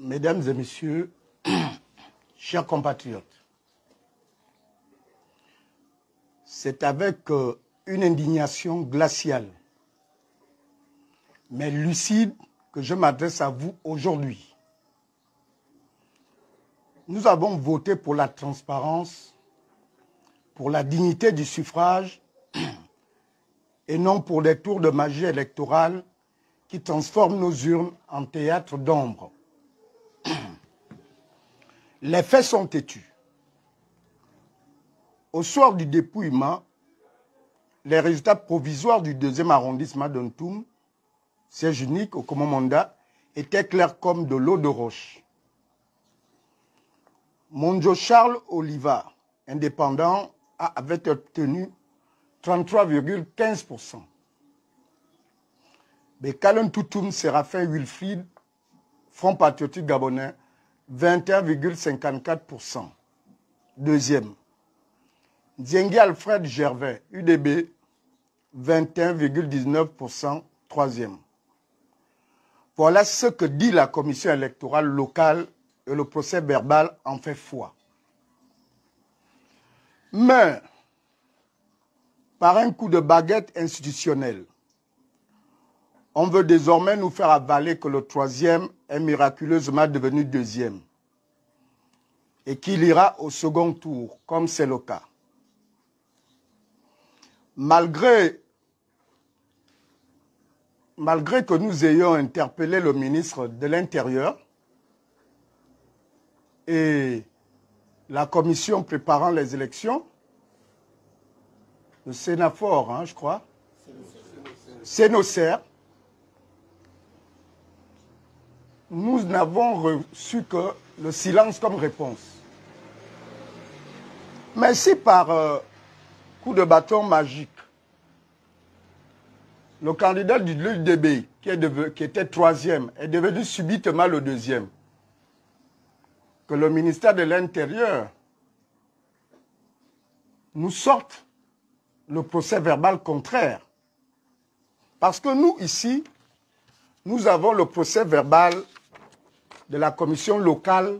Mesdames et messieurs, chers compatriotes, c'est avec une indignation glaciale, mais lucide, que je m'adresse à vous aujourd'hui. Nous avons voté pour la transparence, pour la dignité du suffrage et non pour des tours de magie électorale qui transforment nos urnes en théâtre d'ombre. Les faits sont têtus. Au soir du dépouillement, les résultats provisoires du 2e arrondissement d'Ntoum, siège unique au Komomanda, étaient clairs comme de l'eau de roche. Monjo Charles Oliva, indépendant, avait obtenu 33,15%. Bekalen Toutoum Séraphin Wilfried, Front patriotique gabonais, 21,54%. Deuxième. Diengi Alfred Gervais, UDB, 21,19%. Troisième. Voilà ce que dit la commission électorale locale et le procès verbal en fait foi. Mais, par un coup de baguette institutionnel, on veut désormais nous faire avaler que le troisième est miraculeusement devenu deuxième et qu'il ira au second tour, comme c'est le cas. Malgré que nous ayons interpellé le ministre de l'Intérieur et la commission préparant les élections, le Sénafor, hein, je crois, Sénocer, nous n'avons reçu que le silence comme réponse. Mais si par coup de bâton magique, le candidat du l'UDB, qui était troisième, est devenu subitement le deuxième, que le ministère de l'Intérieur nous sorte le procès verbal contraire. Parce que nous, ici, nous avons le procès verbal de la commission locale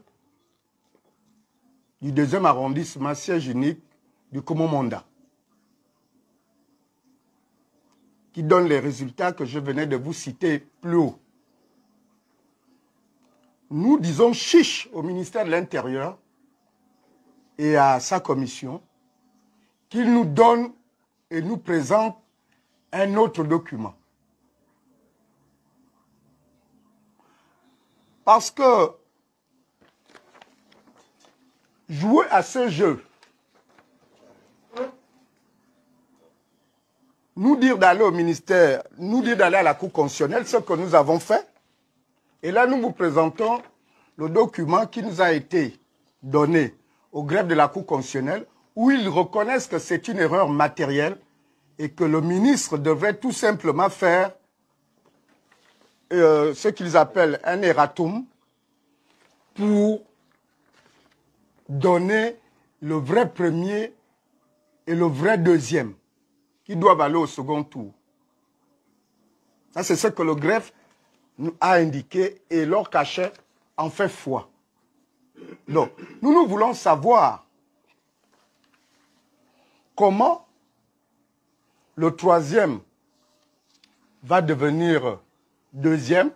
du 2e arrondissement, siège unique du Komomanda, qui donne les résultats que je venais de vous citer plus haut. Nous disons chiche au ministère de l'Intérieur et à sa commission qu'il nous donne et nous présente un autre document. Parce que jouer à ce jeu, nous dire d'aller au ministère, nous dire d'aller à la Cour constitutionnelle, ce que nous avons fait. Et là, nous vous présentons le document qui nous a été donné au greffe de la Cour constitutionnelle, où ils reconnaissent que c'est une erreur matérielle et que le ministre devrait tout simplement faire ce qu'ils appellent un erratum pour donner le vrai premier et le vrai deuxième qui doivent aller au second tour. Ça, c'est ce que le greffe nous a indiqué et leur cachet en fait foi. Donc, nous voulons savoir comment le troisième va devenir deuxième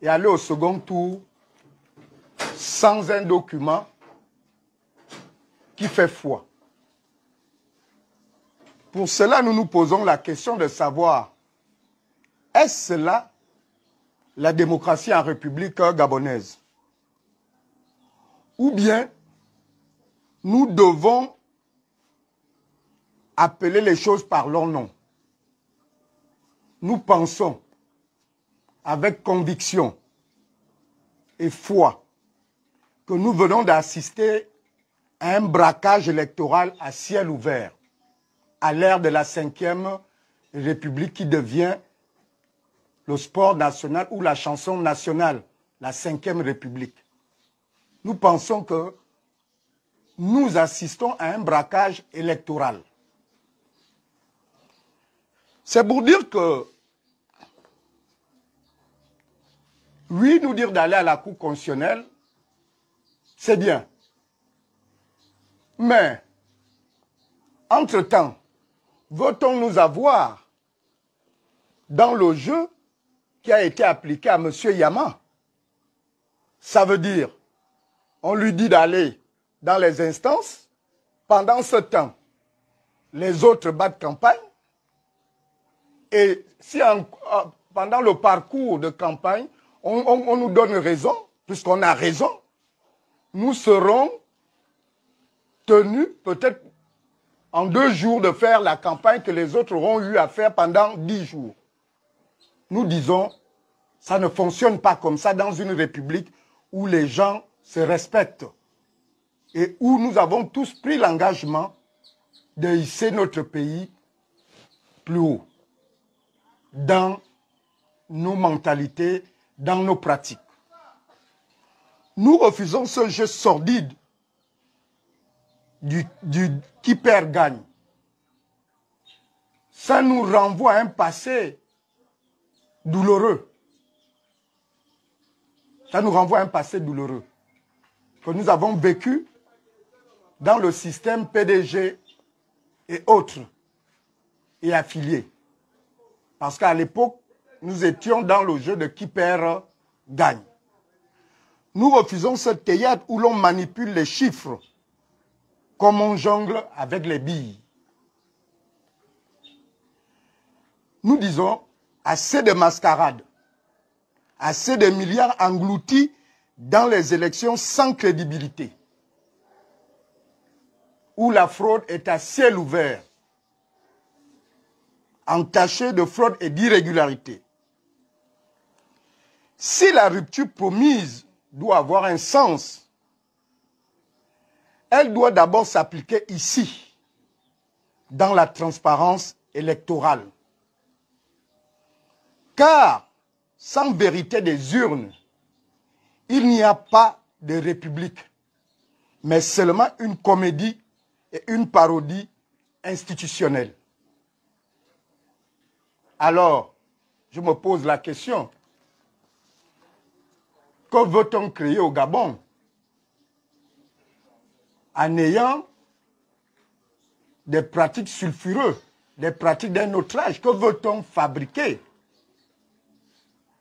et aller au second tour sans un document qui fait foi. Pour cela, nous nous posons la question de savoir, est-ce là la démocratie en République gabonaise? Ou bien, nous devons appeler les choses par leur nom. Nous pensons avec conviction et foi que nous venons d'assister à un braquage électoral à ciel ouvert, à l'ère de la 5e République qui devient le sport national ou la chanson nationale, la 5e République. Nous pensons que nous assistons à un braquage électoral. C'est pour dire que 8 Oui, nous dire d'aller à la Cour constitutionnelle, c'est bien. Mais, entre-temps, veut-on nous avoir dans le jeu qui a été appliqué à M. Yama? Ça veut dire, on lui dit d'aller dans les instances, pendant ce temps, les autres battent campagne, et si pendant le parcours de campagne, on nous donne raison, puisqu'on a raison, nous serons tenus peut-être en 2 jours de faire la campagne que les autres auront eu à faire pendant 10 jours. Nous disons, ça ne fonctionne pas comme ça dans une république où les gens se respectent et où nous avons tous pris l'engagement de hisser notre pays plus haut dans nos mentalités, dans nos pratiques. Nous refusons ce jeu sordide du qui perd gagne. Ça nous renvoie à un passé douloureux. Ça nous renvoie à un passé douloureux que nous avons vécu dans le système PDG et autres et affiliés. Parce qu'à l'époque, nous étions dans le jeu de qui perd gagne. Nous refusons ce théâtre où l'on manipule les chiffres comme on jongle avec les billes. Nous disons assez de mascarade, assez de milliards engloutis dans les élections sans crédibilité, où la fraude est à ciel ouvert, entachée de fraude et d'irrégularité. Si la rupture promise doit avoir un sens, elle doit d'abord s'appliquer ici, dans la transparence électorale. Car, sans vérité des urnes, il n'y a pas de république, mais seulement une comédie et une parodie institutionnelle. Alors, je me pose la question, que veut-on créer au Gabon en ayant des pratiques sulfureuses, des pratiques d'un autre âge? Que veut-on fabriquer?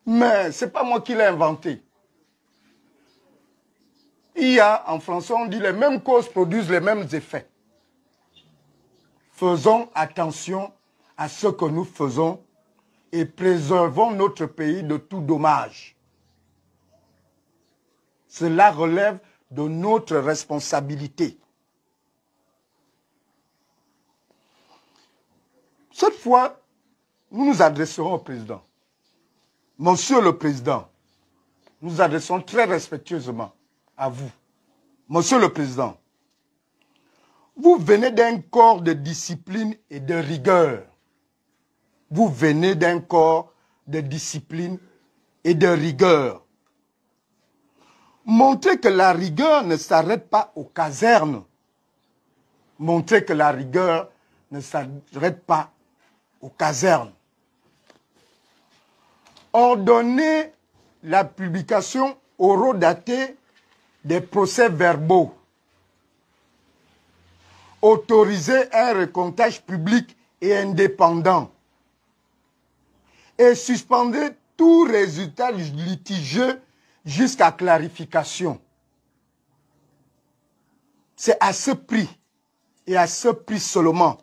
Mais ce n'est pas moi qui l'ai inventé. Il y a, en français, on dit les mêmes causes produisent les mêmes effets. Faisons attention à ce que nous faisons et préservons notre pays de tout dommage. Cela relève de notre responsabilité. Cette fois, nous nous adresserons au président. Monsieur le Président, nous nous adressons très respectueusement à vous. Monsieur le Président, vous venez d'un corps de discipline et de rigueur. Vous venez d'un corps de discipline et de rigueur. Montrez que la rigueur ne s'arrête pas aux casernes. Montrez que la rigueur ne s'arrête pas aux casernes. Ordonnez la publication horodatée des procès-verbaux. Autorisez un recomptage public et indépendant. Et suspendez tout résultat litigieux jusqu'à clarification. C'est à ce prix et à ce prix seulement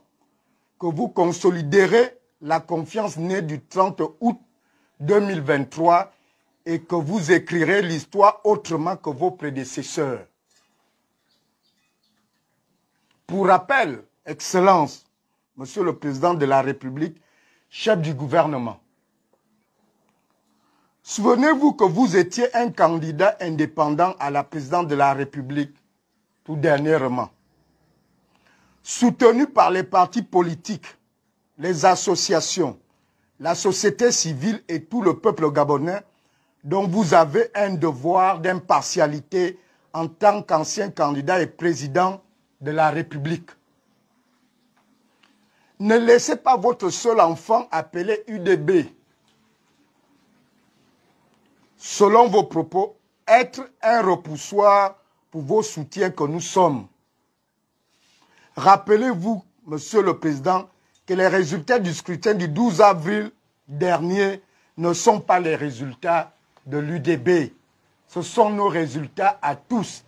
que vous consoliderez la confiance née du 30 août 2023 et que vous écrirez l'histoire autrement que vos prédécesseurs. Pour rappel, Excellence, Monsieur le Président de la République, chef du gouvernement, souvenez-vous que vous étiez un candidat indépendant à la présidence de la République tout dernièrement, soutenu par les partis politiques, les associations, la société civile et tout le peuple gabonais, dont vous avez un devoir d'impartialité en tant qu'ancien candidat et président de la République. Ne laissez pas votre seul enfant appelé UDB selon vos propos, être un repoussoir pour vos soutiens que nous sommes. Rappelez-vous, Monsieur le Président, que les résultats du scrutin du 12 avril dernier ne sont pas les résultats de l'UDB. Ce sont nos résultats à tous.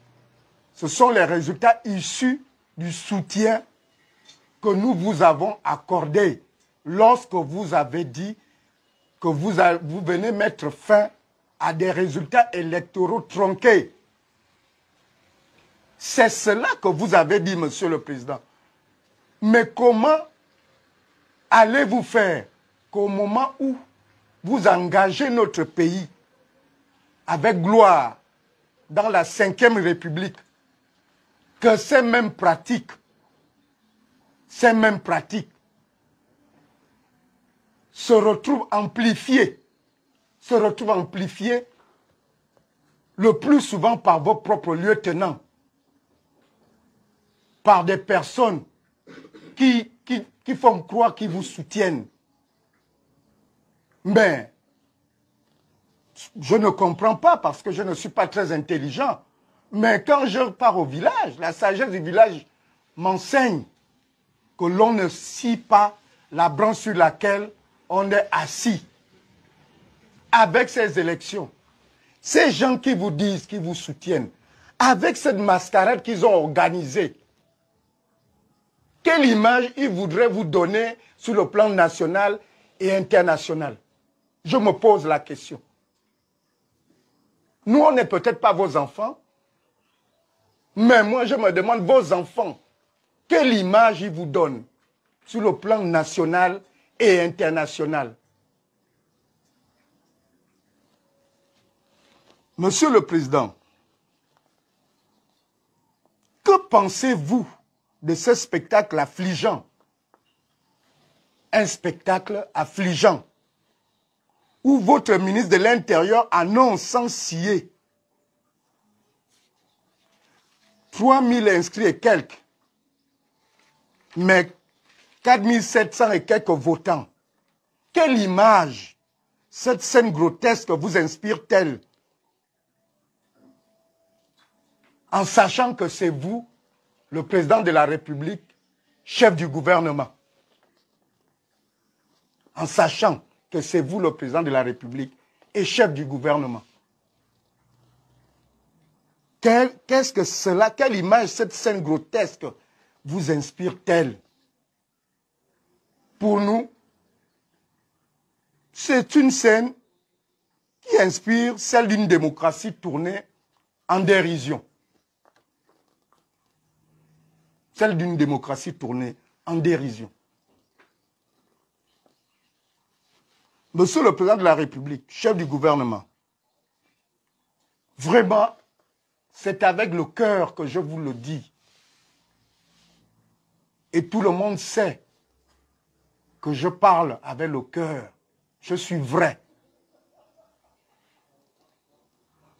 Ce sont les résultats issus du soutien que nous vous avons accordé lorsque vous avez dit que vous venez mettre fin à des résultats électoraux tronqués. C'est cela que vous avez dit, Monsieur le Président. Mais comment allez-vous faire qu'au moment où vous engagez notre pays avec gloire dans la 5e République, que ces mêmes pratiques se retrouvent amplifiées le plus souvent par vos propres lieutenants, par des personnes qui font croire qu'ils vous soutiennent. Mais je ne comprends pas parce que je ne suis pas très intelligent. Mais quand je pars au village, la sagesse du village m'enseigne que l'on ne scie pas la branche sur laquelle on est assis. Avec ces élections, ces gens qui vous disent, qui vous soutiennent, avec cette mascarade qu'ils ont organisée, quelle image ils voudraient vous donner sur le plan national et international? Je me pose la question. Nous, on n'est peut-être pas vos enfants, mais moi, je me demande, vos enfants, quelle image ils vous donnent sur le plan national et international? Monsieur le Président, que pensez-vous de ce spectacle affligeant? Un spectacle affligeant où votre ministre de l'Intérieur annonce sans scier 3000 inscrits et quelques, mais 4700 et quelques votants. Quelle image cette scène grotesque vous inspire-t-elle? En sachant que c'est vous, le président de la République, chef du gouvernement. En sachant que c'est vous, le président de la République, et chef du gouvernement. Qu'est-ce que cela, quelle image cette scène grotesque vous inspire-t-elle? Pour nous, c'est une scène qui inspire celle d'une démocratie tournée en dérision. Celle d'une démocratie tournée en dérision. Monsieur le Président de la République, chef du gouvernement, vraiment, c'est avec le cœur que je vous le dis. Et tout le monde sait que je parle avec le cœur. Je suis vrai.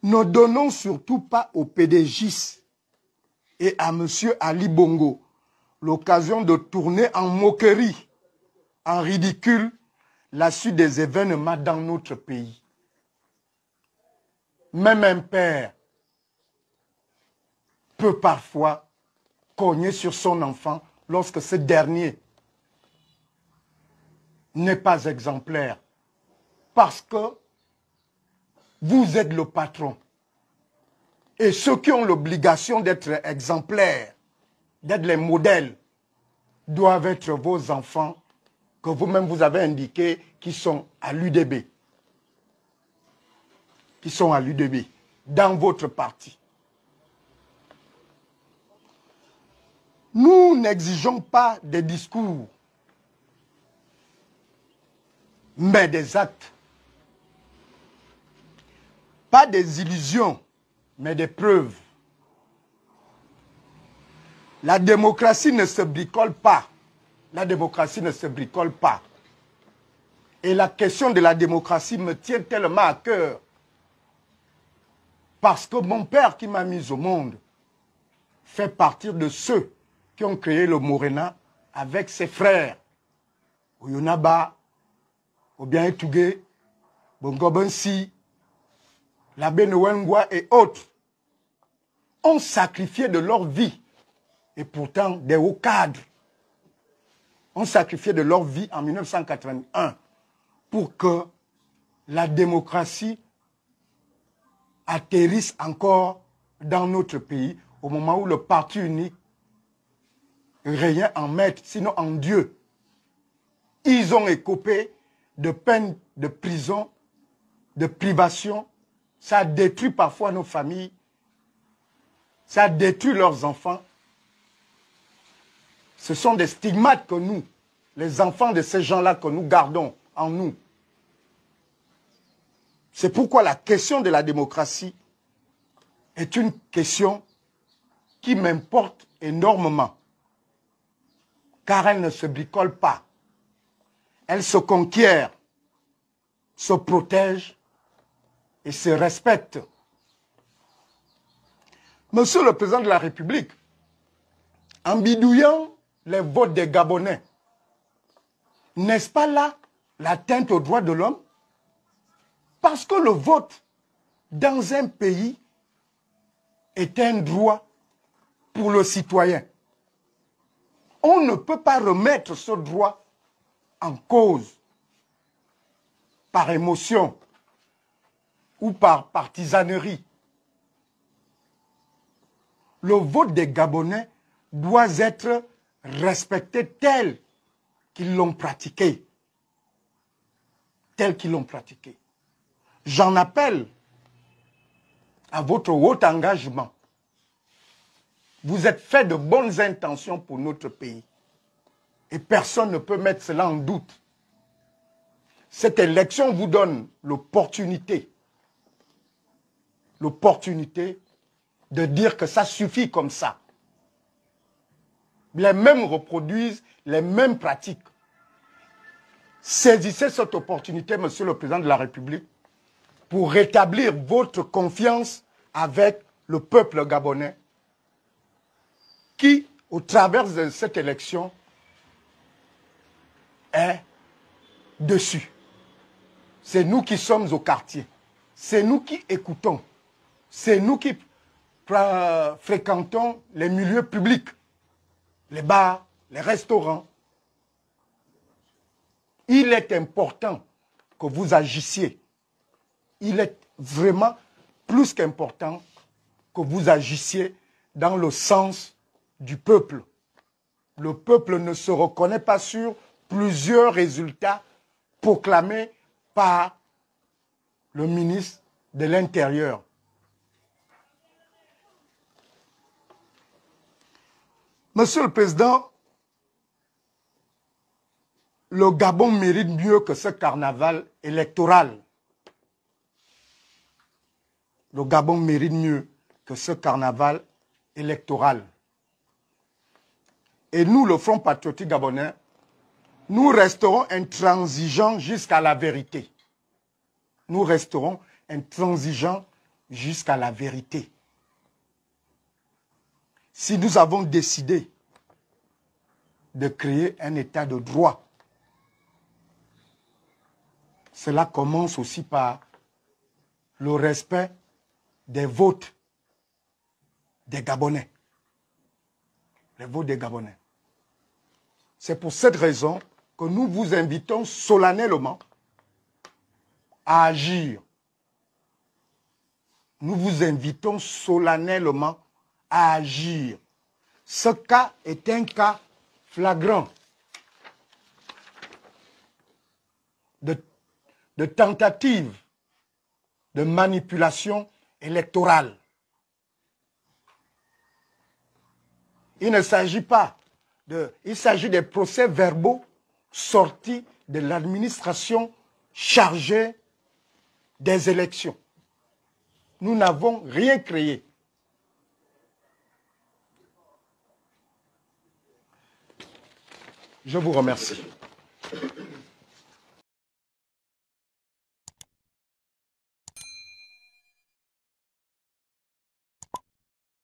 Ne donnons surtout pas au PDG et à M. Ali Bongo l'occasion de tourner en moquerie, en ridicule, la suite des événements dans notre pays. Même un père peut parfois cogner sur son enfant lorsque ce dernier n'est pas exemplaire. Parce que vous êtes le patron. Et ceux qui ont l'obligation d'être exemplaires, d'être les modèles, doivent être vos enfants que vous-même vous avez indiqué qui sont à l'UDB. Qui sont à l'UDB, dans votre parti. Nous n'exigeons pas des discours, mais des actes. Pas des illusions, mais des preuves. La démocratie ne se bricole pas. La démocratie ne se bricole pas. Et la question de la démocratie me tient tellement à cœur. Parce que mon père qui m'a mis au monde fait partie de ceux qui ont créé le Morena avec ses frères. Oyonaba, Obiang Etougué, Bongo Bensi, l'abbé Nwengwa et autres, ont sacrifié de leur vie, et pourtant des hauts cadres ont sacrifié de leur vie en 1981 pour que la démocratie atterrisse encore dans notre pays au moment où le parti unique régnait en maître, sinon en Dieu. Ils ont écopé de peines de prison, de privation. Ça a détruit parfois nos familles. Ça a détruit leurs enfants. Ce sont des stigmates que nous, les enfants de ces gens-là, que nous gardons en nous. C'est pourquoi la question de la démocratie est une question qui m'importe énormément. Car elle ne se bricole pas. Elle se conquiert, se protège et se respecte. Monsieur le Président de la République, en bidouillant les votes des Gabonais, n'est-ce pas là l'atteinte aux droits de l'homme? Parce que le vote dans un pays est un droit pour le citoyen. On ne peut pas remettre ce droit en cause par émotion ou par partisanerie. Le vote des Gabonais doit être respecté tel qu'ils l'ont pratiqué. Tel qu'ils l'ont pratiqué. J'en appelle à votre haut engagement. Vous êtes fait de bonnes intentions pour notre pays. Et personne ne peut mettre cela en doute. Cette élection vous donne l'opportunité de dire que ça suffit comme ça. Les mêmes reproduisent les mêmes pratiques. Saisissez cette opportunité, Monsieur le Président de la République, pour rétablir votre confiance avec le peuple gabonais qui, au travers de cette élection, est dessus. C'est nous qui sommes au quartier. C'est nous qui écoutons. C'est nous qui fréquentons les milieux publics, les bars, les restaurants. Il est important que vous agissiez. Il est vraiment plus qu'important que vous agissiez dans le sens du peuple. Le peuple ne se reconnaît pas sur plusieurs résultats proclamés par le ministre de l'Intérieur. Monsieur le Président, le Gabon mérite mieux que ce carnaval électoral. Le Gabon mérite mieux que ce carnaval électoral. Et nous, le Front patriotique gabonais, nous resterons intransigeants jusqu'à la vérité. Nous resterons intransigeants jusqu'à la vérité. Si nous avons décidé de créer un état de droit, cela commence aussi par le respect des votes des Gabonais. Les votes des Gabonais. C'est pour cette raison que nous vous invitons solennellement à agir. Nous vous invitons solennellement à agir. Ce cas est un cas flagrant de tentative de manipulation électorale. Il ne s'agit pas il s'agit des procès-verbaux sortis de l'administration chargée des élections. Nous n'avons rien créé. Je vous remercie.